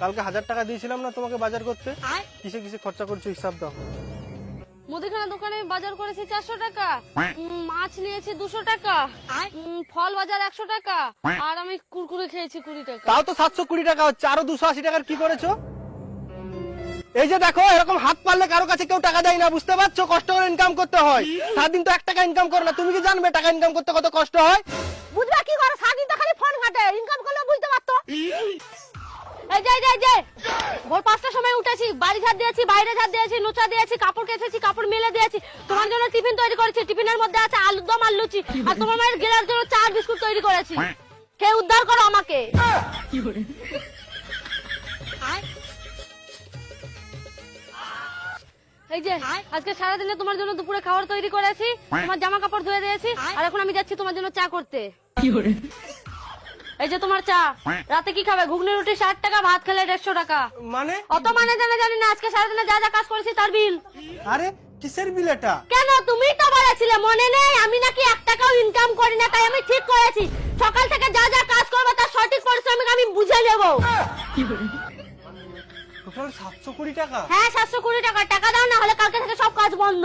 কালকে 1000 টাকা দিয়েছিলাম না তোমাকে বাজার করতে, কিসে কিসে খরচা করছো হিসাব দাও। মুদিখানা দোকানে বাজার করেছি 400 টাকা, মাছ নিয়েছি 200 টাকা, ফল বাজার 100 টাকা, আর আমি কুরকুরে খেয়েছি 20 টাকা। তাও তো 720 টাকা হচ্ছে, আরো 280 টাকার কি করেছো? এই যে দেখো, এরকম হাত পারলে কারো কাছে কেউ টাকা দেয় না, বুঝতে পারছো? কষ্ট করে ইনকাম করতে হয়। সারাদিন তো 1 টাকা ইনকাম করো না, তুমি কি জানবে টাকা ইনকাম করতে কত কষ্ট হয়? বুঝবা কি করে? সারাদিন তো খালি ফোন ঘাটে, ইনকাম করলে বুঝতে পারতো। এই যে ভোর 5টার সময় উঠেছি, বাড়ি ঝাড় দিয়েছি, বাইরে ঝাড় দিয়েছি, নোচা দিয়েছি, কাপড় কেচেছি, কাপড় মেলে দিয়েছি, তোমার জন্য টিফিন তৈরি করেছি, টিফিনের মধ্যে আছে আলুর দম আর লুচি, আর তোমার মায়ের গেলার জন্য চা বিস্কুট তৈরি করেছি। কে উদ্ধার করো আমাকে। এই যে আজকে সারাদিনে তোমার জন্য দুপুরে খাবার তৈরি করেছি, তোমার জামা কাপড় ধুয়ে দিয়েছি, আর এখন আমি যাচ্ছি তোমার জন্য চা করতে। এই যে তোমার চা। রাতে কি খাবে? ঘুগনি রুটি 60 টাকা, ভাত খেলে 150 টাকা। মানে? অত মানে জানি না, আজকে সারাদিনে যা যা কাজ করেছি তার বিল। আরে কিসের বিল এটা? কেন, তুমি তো বলেছিলে মনে নেই আমি নাকি 1 টাকাও ইনকাম করি না, তাই আমি ঠিক করেছি সকাল থেকে যা যা কাজ করবো তার সঠিক পরিশ্রমিক আমি বুঝে নেবো। টোটাল 720 টাকা? হ্যাঁ 720 টাকা। টাকা দাও, না হলে কালকে থেকে সব কাজ বন্ধ।